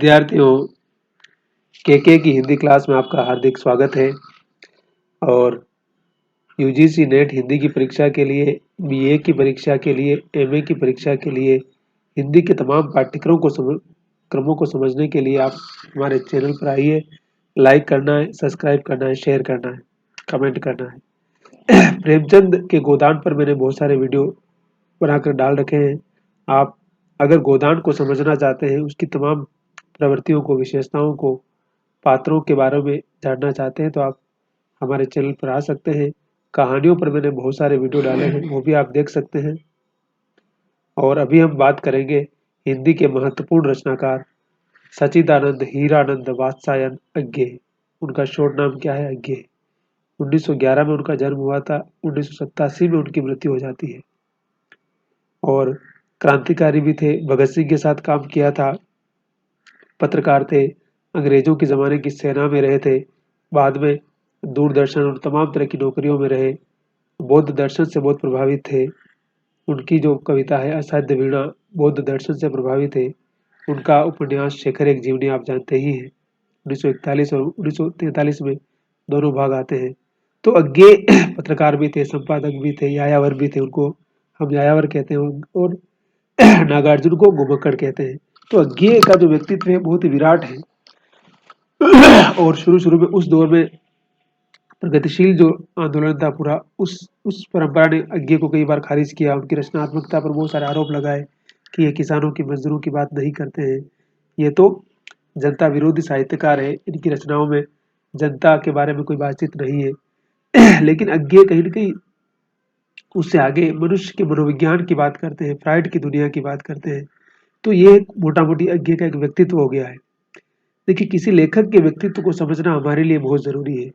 विद्यार्थियों, के की हिंदी क्लास में आपका हार्दिक स्वागत है। और यूजीसी नेट हिंदी की परीक्षा के लिए, बीए की परीक्षा के लिए, एमए की परीक्षा के लिए हिंदी के तमाम क्रमों को समझने के लिए आप हमारे चैनल पर आइए। लाइक करना है, सब्सक्राइब करना है, शेयर करना है, कमेंट करना है। प्रेमचंद के गोदान पर मैंने बहुत सारे वीडियो बनाकर डाल रखे हैं। आप अगर गोदान को समझना चाहते हैं, उसकी तमाम प्रवृत्तियों को, विशेषताओं को, पात्रों के बारे में जानना चाहते हैं, तो आप हमारे चैनल पर आ सकते हैं। कहानियों पर मैंने बहुत सारे वीडियो डाले हैं, वो भी आप देख सकते हैं। और अभी हम बात करेंगे हिंदी के महत्वपूर्ण रचनाकार सच्चिदानंद हीरानंद वात्स्यायन अज्ञे। उनका शॉर्ट नाम क्या है? अज्ञे। 1911 में उनका जन्म हुआ था। 1987 में उनकी मृत्यु हो जाती है। और क्रांतिकारी भी थे, भगत सिंह के साथ काम किया था, पत्रकार थे, अंग्रेजों के ज़माने की सेना में रहे थे, बाद में दूरदर्शन और तमाम तरह की नौकरियों में रहे, बौद्ध दर्शन से बहुत प्रभावित थे। उनकी जो कविता है असाध्य वीणा, बौद्ध दर्शन से प्रभावित है। उनका उपन्यास शेखर एक जीवनी आप जानते ही हैं। 1941 और 1943 में दोनों भाग आते हैं। तो अज्ञे पत्रकार भी थे, संपादक भी थे, यायावर भी थे। उनको हम यायावर कहते हैं और नागार्जुन को घुमक्कड़ कहते हैं। तो अज्ञे का जो व्यक्तित्व है बहुत ही विराट है। और शुरू में उस दौर में प्रगतिशील जो आंदोलन था पूरा, उस परंपरा ने अज्ञे को कई बार खारिज किया। उनकी रचनात्मकता पर बहुत सारे आरोप लगाए कि ये किसानों की, मजदूरों की बात नहीं करते हैं, ये तो जनता विरोधी साहित्यकार है, इनकी रचनाओं में जनता के बारे में कोई बातचीत नहीं है। लेकिन अज्ञे कहीं न कहीं उससे आगे मनुष्य के मनोविज्ञान की बात करते हैं, फ्राइड की दुनिया की बात करते हैं। तो ये मोटा-मोटी अज्ञे का एक व्यक्तित्व हो गया है। देखिए, किसी लेखक के व्यक्तित्व को समझना हमारे लिए बहुत ज़रूरी है।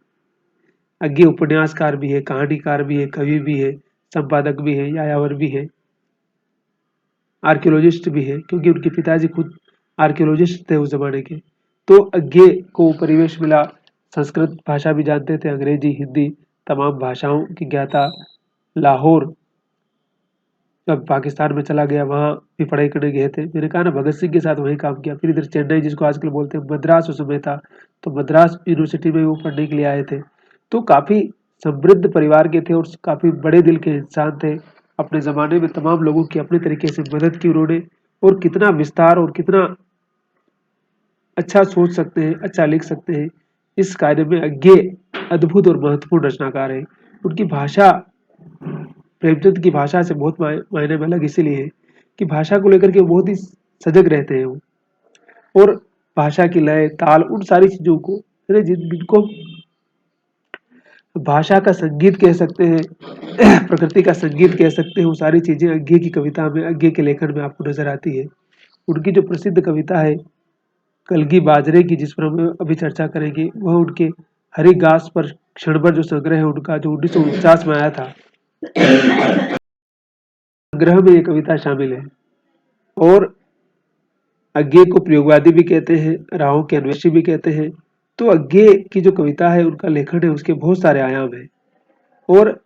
अज्ञे उपन्यासकार भी है, कहानीकार भी है, कवि भी है, संपादक भी है, यायावर भी है, आर्कियोलॉजिस्ट भी है, क्योंकि उनके पिताजी खुद आर्कियोलॉजिस्ट थे उस ज़माने के। तो अज्ञे को परिवेश मिला, संस्कृत भाषा भी जानते थे, अंग्रेजी, हिंदी, तमाम भाषाओं की ज्ञाता। लाहौर जब पाकिस्तान में चला गया, वहाँ भी पढ़ाई करने गए थे। मैंने कहा ना, भगत सिंह के साथ वहीं काम किया। फिर इधर चेन्नई, जिसको आजकल बोलते हैं, मद्रास उस समय था, तो मद्रास यूनिवर्सिटी में वो पढ़ने के लिए आए थे। तो काफ़ी समृद्ध परिवार के थे और काफ़ी बड़े दिल के इंसान थे। अपने ज़माने में तमाम लोगों की अपने तरीके से मदद की उन्होंने। और कितना विस्तार और कितना अच्छा सोच सकते हैं, अच्छा लिख सकते हैं, इस कार्य में अज्ञे अद्भुत और महत्वपूर्ण रचनाकार हैं। उनकी भाषा प्रेमचंद की भाषा से बहुत मायने में अलग इसीलिए है कि भाषा को लेकर के बहुत ही सजग रहते हैं वो। और भाषा की लय, ताल, उन सारी चीज़ों को, अरे जिनको भाषा का संगीत कह सकते हैं, प्रकृति का संगीत कह सकते हैं, वो सारी चीज़ें अज्ञे की कविता में, अज्ञे के लेखन में आपको नजर आती है। उनकी जो प्रसिद्ध कविता है कलगी बाजरे की, जिस पर हम अभी चर्चा करेंगे, वह उनके हरिघास पर क्षणभर जो संग्रह है उनका, जो 1949 में आया था, संग्रह में ये कविता शामिल है। और अज्ञे को प्रयोगवादी भी कहते हैं, राहों के अन्वेषी भी कहते हैं। तो अज्ञे की जो कविता है, उनका लेखन है, उसके बहुत सारे आयाम हैं। और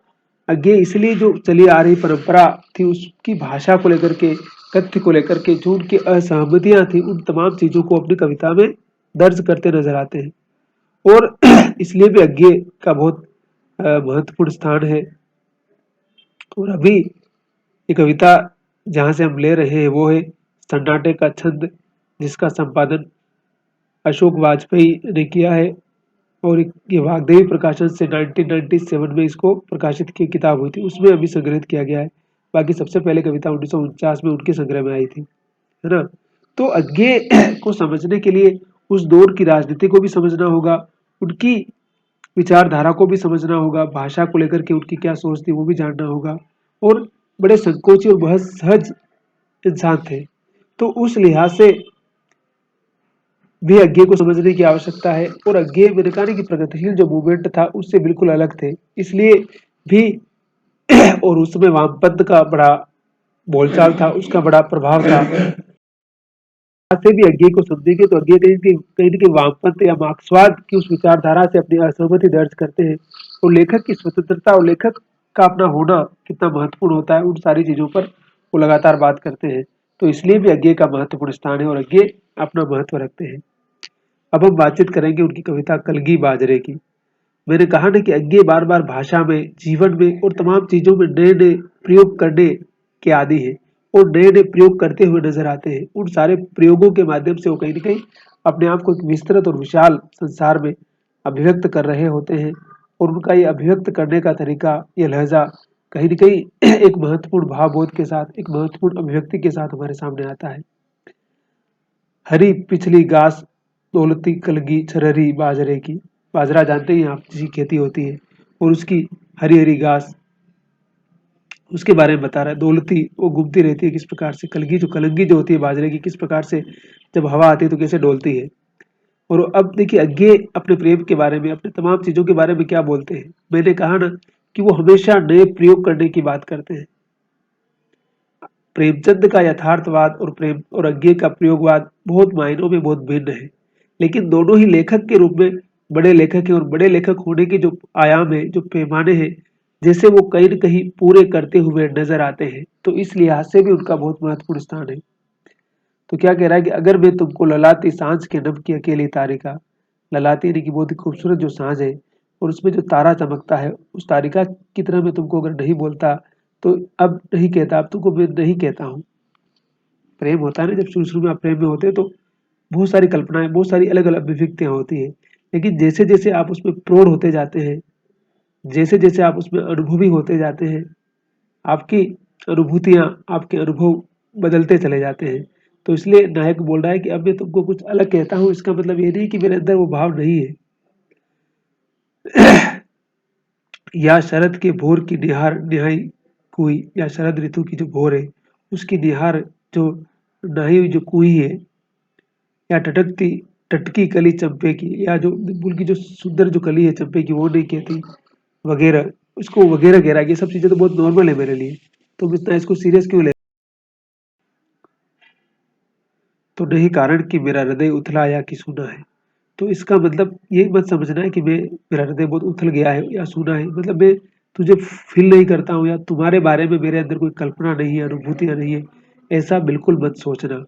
अज्ञे इसलिए जो चली आ रही परंपरा थी, उसकी भाषा को लेकर के, तथ्य को लेकर के जो उनकी असहमतियां थी, उन तमाम चीजों को अपनी कविता में दर्ज करते नजर आते हैं। और इसलिए भी अज्ञे का बहुत महत्वपूर्ण स्थान है। और अभी ये कविता जहाँ से हम ले रहे हैं वो है सन्नाटे का छंद, जिसका संपादन अशोक वाजपेयी ने किया है। और ये वाग्देवी प्रकाशन से 1997 में इसको प्रकाशित की किताब हुई थी, उसमें अभी संग्रहित किया गया है। बाकी सबसे पहले कविता 1949 में उनके संग्रह में आई थी, है ना। तो अज्ञे को समझने के लिए उस दौर की राजनीति को भी समझना होगा, उनकी विचारधारा को भी समझना होगा, भाषा को लेकर के उनकी क्या सोच थी वो भी जानना होगा। और बड़े संकोची और बहुत सहज इंसान थे। तो उस लिहाज से भी अज्ञे को समझने की आवश्यकता है। और अज्ञे, मैंने कहा ना कि प्रगतिशील जो मूवमेंट था उससे बिल्कुल अलग थे, इसलिए भी और उसमें वामपंथ का बड़ा बोलचाल था, उसका बड़ा प्रभाव था। से भी अज्ञे को समझेंगे तो अज्ञे कहीं न कहीं वामपंथ या मार्क्सवाद की उस विचारधारा से अपनी असहमति दर्ज करते हैं। और लेखक की स्वतंत्रता और लेखक का अपना होना कितना महत्वपूर्ण होता है, उन सारी चीजों पर वो लगातार बात करते हैं। तो इसलिए भी अज्ञे का महत्वपूर्ण स्थान है और अज्ञे अपना महत्व रखते हैं। अब हम बातचीत करेंगे उनकी कविता कलगी बाजरे की। मैंने कहा ना कि अज्ञे बार बार भाषा में, जीवन में और तमाम चीजों में नए नए प्रयोग करने के आदी है और नए नए प्रयोग करते हुए नजर आते हैं। उन सारे प्रयोगों के माध्यम से वो कहीं ना कहीं अपने आप को एक विस्तृत और विशाल संसार में अभिव्यक्त कर रहे होते हैं और उनका ये अभिव्यक्त करने का तरीका, ये लहजा कहीं न कहीं एक महत्वपूर्ण भावबोध के साथ, एक महत्वपूर्ण अभिव्यक्ति के साथ हमारे सामने आता है। हरी पिछली घास दौलती कलगी छरहरी बाजरे की। बाजरा जानते ही आप, जिसकी खेती होती है और उसकी हरी हरी घास, उसके बारे में बता रहा है। दौलती वो घूमती रहती है किस प्रकार से, कलगी जो कलंगी जो होती है बाजरे की, किस प्रकार से जब हवा आती है तो कैसे डोलती है। और अब देखिए अज्ञे अपने प्रेम के बारे में, अपने तमाम चीजों के बारे में क्या बोलते हैं। मैंने कहा ना कि वो हमेशा नए प्रयोग करने की बात करते हैं। प्रेमचंद का यथार्थवाद और प्रेम और अज्ञे का प्रयोगवाद बहुत मायनों में बहुत भिन्न है, लेकिन दोनों ही लेखक के रूप में बड़े लेखक हैं और बड़े लेखक होने के जो आयाम है, जो पैमाने हैं, जैसे वो कहीं न कहीं पूरे करते हुए नजर आते हैं। तो इस लिहाज से भी उनका बहुत महत्वपूर्ण स्थान है। तो क्या कह रहा है कि अगर मैं तुमको ललाती सांझ के नभ की अकेली तारिका, ललाती यानी कि बहुत ही खूबसूरत जो सांझ है और उसमें जो तारा चमकता है, उस तारिका की तरह मैं तुमको अगर नहीं बोलता, तो अब नहीं कहता, अब तुमको मैं नहीं कहता हूँ। प्रेम होता है ना, जब शुरू शुरू में आप प्रेम में होते हैं तो बहुत सारी कल्पनाएं, बहुत सारी अलग अलग अभिव्यक्तियां होती है, लेकिन जैसे जैसे आप उसमें प्रौढ़ होते जाते हैं, जैसे जैसे आप उसमें अनुभवी होते जाते हैं, आपकी अनुभूतियां, आपके अनुभव बदलते चले जाते हैं। तो इसलिए नायक बोल रहा है कि अब मैं तुमको कुछ अलग कहता हूँ, इसका मतलब ये नहीं कि मेरे अंदर वो भाव नहीं है। या शरद के भोर की निहार निहाई कुई, या शरद ऋतु की जो भोर है उसकी निहार जो नहाई हुई जो कुई है, या टटकती टटकी कली चंपे की, या जो बुल की जो सुंदर जो कली है चंपे की वो नहीं कहती, वगैरह। उसको वगैरह कह रहा है कि ये सब चीजें तो बहुत नॉर्मल है मेरे लिए, तुम इतना इसको सीरियस क्यों ले। तो नहीं कारण कि मेरा हृदय उथला या कि सूना है। तो इसका मतलब ये मत समझना है कि मेरा हृदय बहुत उथल गया है या सूना है, मतलब मैं तुझे फील नहीं करता हूँ या तुम्हारे बारे में मेरे अंदर कोई कल्पना नहीं है, अनुभूतियां नहीं है, ऐसा बिल्कुल मत सोचना।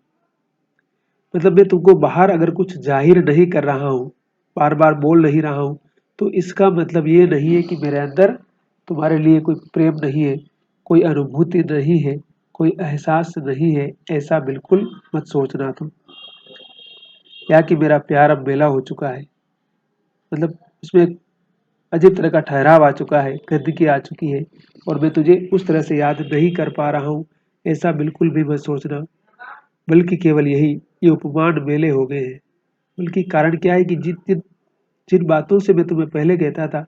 मतलब मैं तुमको बाहर अगर कुछ जाहिर नहीं कर रहा हूँ, बार बार बोल नहीं रहा हूँ, तो इसका मतलब ये नहीं है कि मेरे अंदर तुम्हारे लिए कोई प्रेम नहीं है, कोई अनुभूति नहीं है, कोई एहसास नहीं है, ऐसा बिल्कुल मत सोचना तुम। या कि मेरा प्यार अब बेला हो चुका है, मतलब उसमें एक अजीब तरह का ठहराव आ चुका है, गंदगी आ चुकी है और मैं तुझे उस तरह से याद नहीं कर पा रहा हूँ, ऐसा बिल्कुल भी मत सोचना। बल्कि केवल यही, ये उपमान मेले हो गए हैं। बल्कि कारण क्या है कि जिन जिन जिन बातों से मैं तुम्हें पहले कहता था,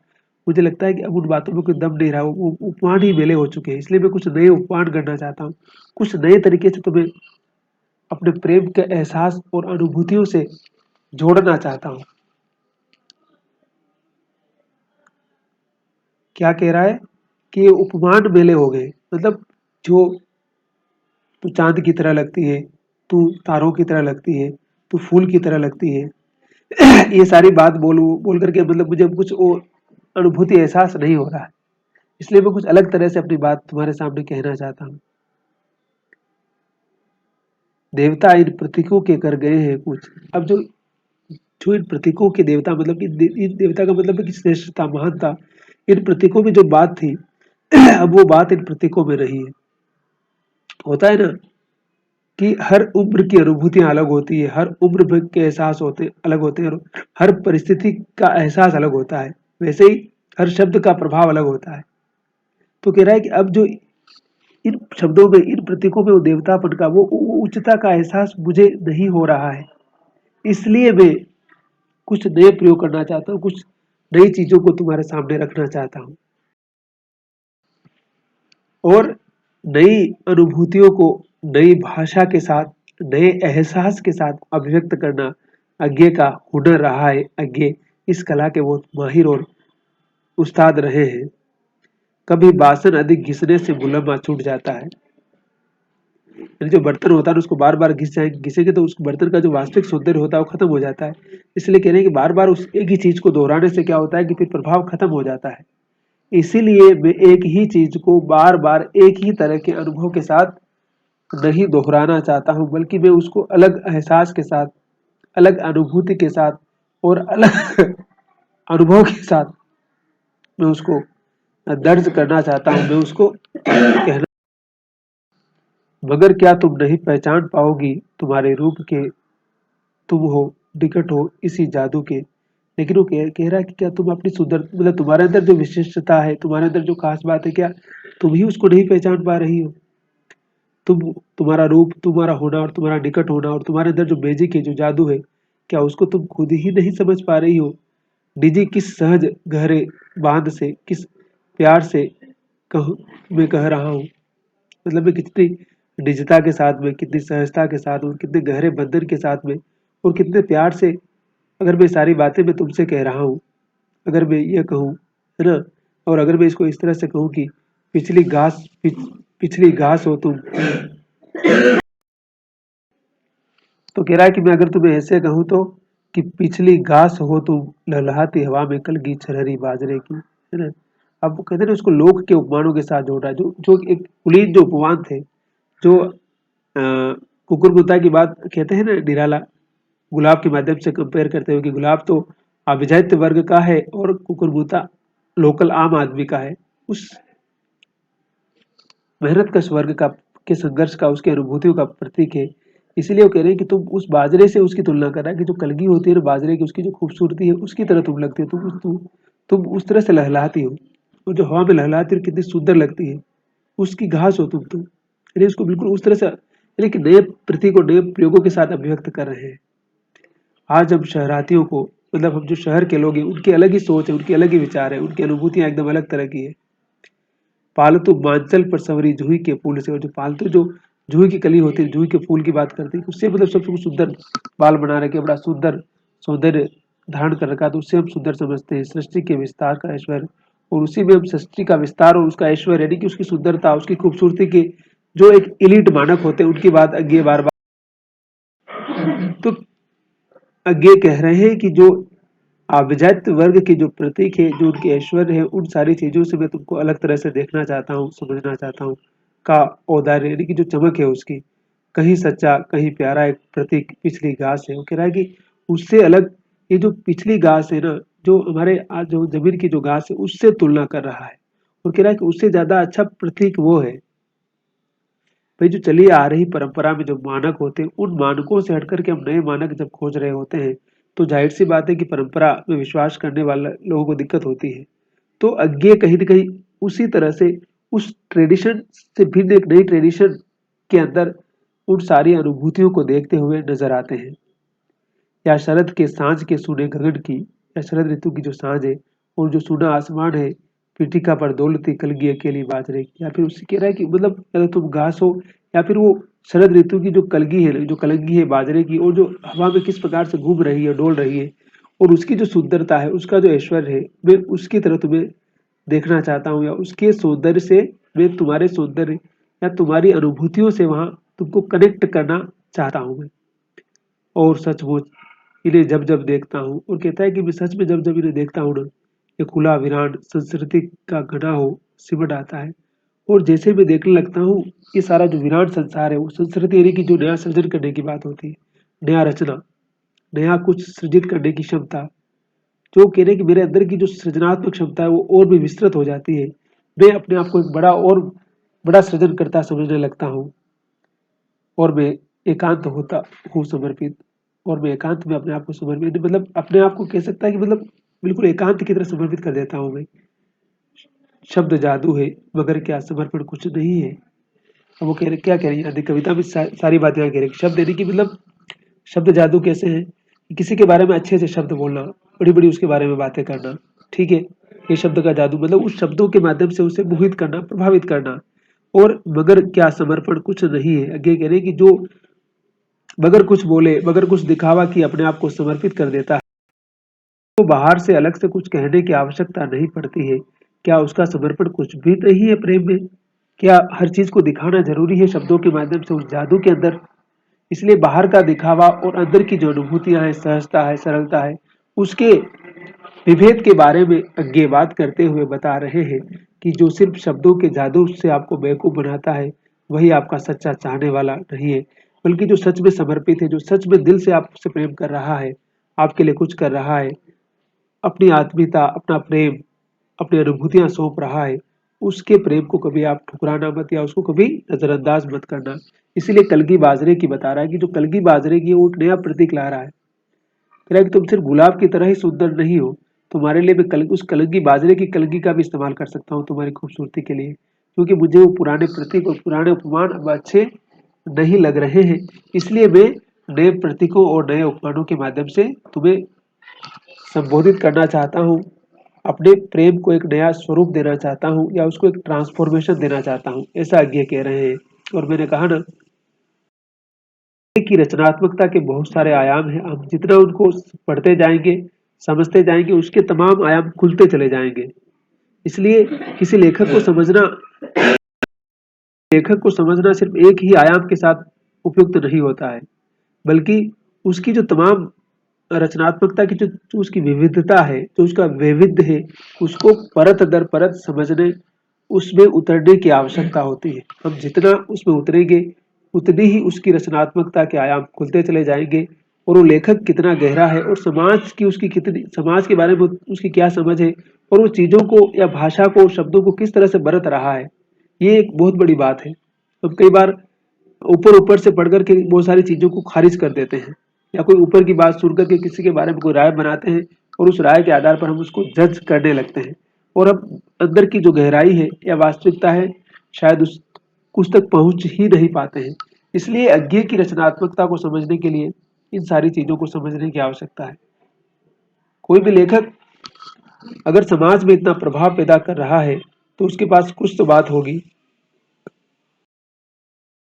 मुझे लगता है कि अब उन बातों में कोई दम नहीं रहा, वो उपमान ही मेले हो चुके हैं। इसलिए मैं कुछ नए उपमान करना चाहता हूँ, कुछ नए तरीके से तुम्हें अपने प्रेम के एहसास और अनुभूतियों से जोड़ना चाहता हूँ। क्या कह रहा है कि ये उपमान मेले हो गए, मतलब जो तू चांद की तरह लगती है, तू तारों की तरह लगती है, तू फूल की तरह लगती है, ये सारी बात बोल करके मतलब मुझे कुछ वो अनुभूति एहसास नहीं हो रहा है। इसलिए मैं कुछ अलग तरह से अपनी बात तुम्हारे सामने कहना चाहता हूँ। देवता इन प्रतीकों के कर गए हैं कुछ। अब जो जो इन प्रतीकों के देवता, मतलब इन देवता का मतलब है कि श्रेष्ठता, महानता, इन प्रतीकों में जो बात थी अब वो बात इन प्रतीकों में नहीं है। होता है ना कि हर उम्र की अनुभूतियां अलग होती है, हर उम्र के एहसास होते अलग होते हैं और हर परिस्थिति का एहसास अलग होता है। वैसे ही हर शब्द का प्रभाव अलग होता है। तो कह रहा है कि अब जो इन शब्दों में, इन प्रतीकों में वो देवतापन का, वो उच्चता का एहसास मुझे नहीं हो रहा है। इसलिए मैं कुछ नए प्रयोग करना चाहता हूँ, कुछ नई चीजों को तुम्हारे सामने रखना चाहता हूँ और नई अनुभूतियों को नई भाषा के साथ, नए एहसास के साथ अभिव्यक्त करना अज्ञे का हुनर रहा है। अज्ञे इस कला के बहुत माहिर और उस्ताद रहे हैं। कभी बासन अधिक घिसने से बुलमा छूट जाता है, यानी जो बर्तन होता है उसको बार बार घिसेंगे तो उस बर्तन का जो वास्तविक सौंदर्य होता है वो खत्म हो जाता है। इसलिए कह रहे हैं कि बार बार उस एक ही चीज को दोहराने से क्या होता है कि फिर प्रभाव खत्म हो जाता है। इसीलिए मैं एक ही चीज को बार बार एक ही तरह के अनुभव के साथ नहीं दोहराना चाहता हूँ, बल्कि मैं उसको अलग एहसास के साथ, अलग अनुभूति के साथ और अलग अनुभव के साथ मैं उसको दर्ज करना चाहता हूँ, मैं उसको कहना। मगर क्या तुम नहीं पहचान पाओगी तुम्हारे रूप के, तुम हो निकट हो इसी जादू के। लेकिन वो कह रहा है कि क्या तुम अपनी सुंदर, मतलब तुम्हारे अंदर जो विशिष्टता है, तुम्हारे अंदर जो खास बात है, क्या तुम ही उसको नहीं पहचान पा रही हो? तुम, तुम्हारा रूप, तुम्हारा होना और तुम्हारा निकट होना और तुम्हारे अंदर जो मैजिक है, जो जादू है, क्या उसको तुम खुद ही नहीं समझ पा रही हो? निजी किस सहज गहरे बांध से, किस प्यार से कह मैं कह रहा हूँ। मतलब मैं कितनी निजता के साथ में, कितनी सहजता के साथ और कितने गहरे बंधन के साथ में और कितने प्यार से अगर मैं सारी बातें मैं तुमसे कह रहा हूँ। अगर मैं ये कहूँ, है ना, और अगर मैं इसको इस तरह से कहूँ कि पिछली घास पिछली घास हो तुम, तो कह रहा है कि मैं अगर तुम्हें ऐसे कहूँ तो कि पिछली घास हो तुम, लहलहाती हवा में कलगी छरहरी बाजरे की, है ना। अब वो कहते हैं ना, उसको लोक के उपमानों के साथ जोड़ रहा है, जो जो एक कुलीन जो उपमान थे, जो कुकुरमुत्ता की बात कहते हैं ना, निराला गुलाब के माध्यम से कंपेयर करते हुए कि गुलाब तो अविभक्त वर्ग का है और कुकुरमुत्ता लोकल आम आदमी का है। उस मेहनत कश वर्ग का, के संघर्ष का, उसकी अनुभूतियों का प्रतीक है। इसीलिए वो कह रहे हैं कि तुम उस बाजरे से उसकी तुलना कर रहा है कि जो कलगी होती है ना बाजरे की, उसकी जो खूबसूरती है उसकी तरह तुम लगती हो। तुम उस तरह से लहलाती हो, और जो हवा में लहलाती है कितनी सुंदर लगती है, उसकी घास हो तुम, यानी उसको बिल्कुल उस तरह से, यानी कि नए प्रतीक और नए प्रयोगों के साथ अभिव्यक्त कर रहे हैं। आज हम शहरातियों को, मतलब हम जो शहर के लोग हैं, उनकी अलग ही सोच है, उनकी अलग ही विचार है, उनकी अनुभूतियां एकदम अलग तरह की है। पालतू मांचल पर संवरी जूही के फूल से, और जो पालतू जो जूही की कली होती है, जूही के फूल की बात करते हैं, उससे मतलब सबसे सुंदर बाल बना रखे, बड़ा सुंदर सौंदर्य धारण कर रखा, तो उससे हम सुंदर समझते हैं। सृष्टि के विस्तार का ऐश्वर्य, और उसी में हम सृष्टि का विस्तार और उसका ऐश्वर्य, यानी कि उसकी सुंदरता, उसकी खूबसूरती के जो एक इलीट मानक होते हैं, उनकी बात आगे बार बार, तो आगे कह रहे हैं कि जो अभिजात वर्ग के जो प्रतीक है, जो उनके ऐश्वर्य है, उन सारी चीजों से मैं तुमको अलग तरह से देखना चाहता हूँ, समझना चाहता हूँ। का औदार्य, यानी कि जो चमक है उसकी, कहीं सच्चा कहीं प्यारा एक प्रतीक पिछली घास है। वो कह रहा है कि उससे अलग ये जो पिछली घास है ना, जो हमारे आज जो जमीन की जो घास है उससे तुलना कर रहा है, और कह रहा है कि उससे ज्यादा अच्छा प्रतीक वो है। भाई जो चली आ रही परंपरा में जो मानक होते हैं, उन मानकों से हट करके हम नए मानक जब खोज रहे होते हैं, तो जाहिर सी बात है कि परंपरा में विश्वास करने वाले लोगों को दिक्कत होती है। तो अज्ञे कहीं ना कहीं उसी तरह से उस ट्रेडिशन से भिन्न एक नई ट्रेडिशन के अंदर उन सारी अनुभूतियों को देखते हुए नजर आते हैं। या शरद के सांझ के सूने गगन की, या शरद ऋतु की जो सांझ है और जो सूना आसमान है, पीठिका पर दौलती कलगी अकेली बाजरे की, या फिर उससे कह रहा है कि मतलब अगर तुम घास हो, या फिर वो शरद ऋतु की जो कलगी है, जो कलगी है बाजरे की, और जो हवा में किस प्रकार से घूम रही है, डोल रही है, और उसकी जो सुंदरता है, उसका जो ऐश्वर्य है, मैं उसकी तरह तुम्हें देखना चाहता हूँ, या उसके सौंदर्य से मैं तुम्हारे सौंदर्य या तुम्हारी अनुभूतियों से वहां तुमको कनेक्ट करना चाहता हूँ मैं। और सचमुच इन्हें जब जब देखता हूँ, और कहता है कि मैं सच में जब जब इन्हें देखता हूँ ना, ये खुला विरान संस्कृति का घना हो सिमट आता है। और जैसे मैं देखने लगता हूँ, ये सारा जो विराट संसार है वो संस्कृति, यानी कि जो नया सृजन करने की बात होती है, नया रचना, नया कुछ सृजित करने की क्षमता, जो कह रहे हैं कि मेरे अंदर की जो सृजनात्मक क्षमता है वो और भी विस्तृत हो जाती है। मैं अपने आप को एक बड़ा और बड़ा सृजन करता समझने लगता हूँ, और मैं एकांत होता हूँ समर्पित, और मैं एकांत में अपने आप को समर्पित, मतलब अपने आप को कह सकता है कि मतलब बिल्कुल एकांत की तरह समर्पित कर देता हूँ मैं। शब्द जादू है मगर क्या समर्पण कुछ नहीं है। अब वो कह रहे, क्या कह रही है आदि कविता में सारी बातें यहाँ कह रही है। शब्द यानी कि मतलब शब्द जादू कैसे है कि किसी के बारे में अच्छे से शब्द बोलना, बड़ी बड़ी उसके बारे में बातें करना, ठीक है, ये शब्द का जादू, मतलब उस शब्दों के माध्यम से उसे मोहित करना, प्रभावित करना। और मगर क्या समर्पण कुछ नहीं है, आगे कह रहे कि जो बगैर कुछ बोले, बगैर कुछ दिखावा किए अपने आप को समर्पित कर देता है, तो बाहर से अलग से कुछ कहने की आवश्यकता नहीं पड़ती है। क्या उसका समर्पण कुछ भी नहीं है प्रेम में? क्या हर चीज को दिखाना जरूरी है शब्दों के माध्यम से उस जादू के अंदर? इसलिए बाहर का दिखावा और अंदर की जो अनुभूतियां हैं, सहजता है, सरलता है, उसके विभेद के बारे में आगे बात करते हुए बता रहे हैं कि जो सिर्फ शब्दों के जादू से आपको बेवकूफ बनाता है, वही आपका सच्चा चाहने वाला नहीं है, बल्कि जो सच में समर्पित है, जो सच में दिल से आपसे प्रेम कर रहा है, आपके लिए कुछ कर रहा है, अपनी आत्मीयता, अपना प्रेम, अपनी अनुभूतियाँ सौंप रहा है, उसके प्रेम को कभी आप ठुकराना मत या उसको कभी नज़रअंदाज मत करना। इसीलिए कलगी बाजरे की बता रहा है कि जो कलगी बाजरे की है वो एक नया प्रतीक ला रहा है। कह रहा है कि तुम सिर्फ गुलाब की तरह ही सुंदर नहीं हो, तुम्हारे लिए मैं उस कलगी बाजरे की कलगी का भी इस्तेमाल कर सकता हूँ तुम्हारी खूबसूरती के लिए, क्योंकि मुझे वो पुराने प्रतीक और पुराने उपमान अब अच्छे नहीं लग रहे हैं। इसलिए मैं नए प्रतीकों और नए उपमानों के माध्यम से तुम्हें संबोधित करना चाहता हूँ, अपने प्रेम को एक नया स्वरूप देना चाहता हूँ या उसको एक ट्रांसफॉर्मेशन देना चाहता हूँ, ऐसा आज्ञा कह रहे हैं। और मैंने कहा ना की रचनात्मकता के बहुत सारे आयाम हैं, हम जितना उनको पढ़ते जाएंगे, समझते जाएंगे, उसके तमाम आयाम खुलते चले जाएंगे। इसलिए किसी लेखक को समझना सिर्फ एक ही आयाम के साथ उपयुक्त नहीं होता है, बल्कि उसकी जो तमाम रचनात्मकता की जो उसकी विविधता है, जो उसका वैविध्य है, उसको परत दर परत समझने, उसमें उतरने की आवश्यकता होती है। हम जितना उसमें उतरेंगे, उतनी ही उसकी रचनात्मकता के आयाम खुलते चले जाएंगे और वो लेखक कितना गहरा है और समाज के बारे में उसकी क्या समझ है और वो चीज़ों को या भाषा को, शब्दों को किस तरह से बरत रहा है, ये एक बहुत बड़ी बात है। हम कई बार ऊपर ऊपर से पढ़ कर के बहुत सारी चीज़ों को खारिज कर देते हैं या कोई ऊपर की बात सुन करके किसी के बारे में कोई राय बनाते हैं और उस राय के आधार पर हम उसको जज करने लगते हैं और हम अंदर की जो गहराई है या वास्तविकता है शायद उस तक पहुंच ही नहीं पाते हैं। इसलिए अज्ञे की रचनात्मकता को समझने के लिए इन सारी चीज़ों को समझने की आवश्यकता है। कोई भी लेखक अगर समाज में इतना प्रभाव पैदा कर रहा है तो उसके पास कुछ तो बात होगी।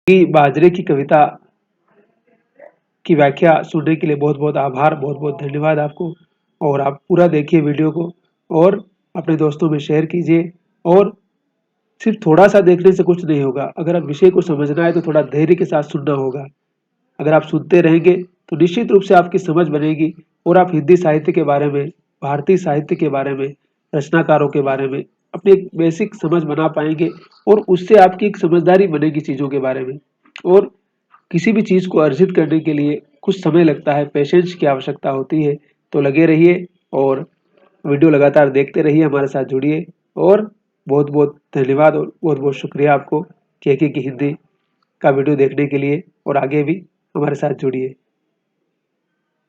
कि बाजरे की कविता की व्याख्या सुनने के लिए बहुत बहुत आभार, बहुत बहुत धन्यवाद आपको। और आप पूरा देखिए वीडियो को और अपने दोस्तों में शेयर कीजिए। और सिर्फ थोड़ा सा देखने से कुछ नहीं होगा, अगर आप विषय को समझना है तो थोड़ा धैर्य के साथ सुनना होगा। अगर आप सुनते रहेंगे तो निश्चित रूप से आपकी समझ बनेगी और आप हिंदी साहित्य के बारे में, भारतीय साहित्य के बारे में, रचनाकारों के बारे में अपनी एक बेसिक समझ बना पाएंगे और उससे आपकी एक समझदारी बनेगी चीज़ों के बारे में। और किसी भी चीज़ को अर्जित करने के लिए कुछ समय लगता है, पेशेंस की आवश्यकता होती है। तो लगे रहिए और वीडियो लगातार देखते रहिए, हमारे साथ जुड़िए। और बहुत बहुत धन्यवाद और बहुत बहुत शुक्रिया आपको के की हिंदी का वीडियो देखने के लिए और आगे भी हमारे साथ जुड़िए।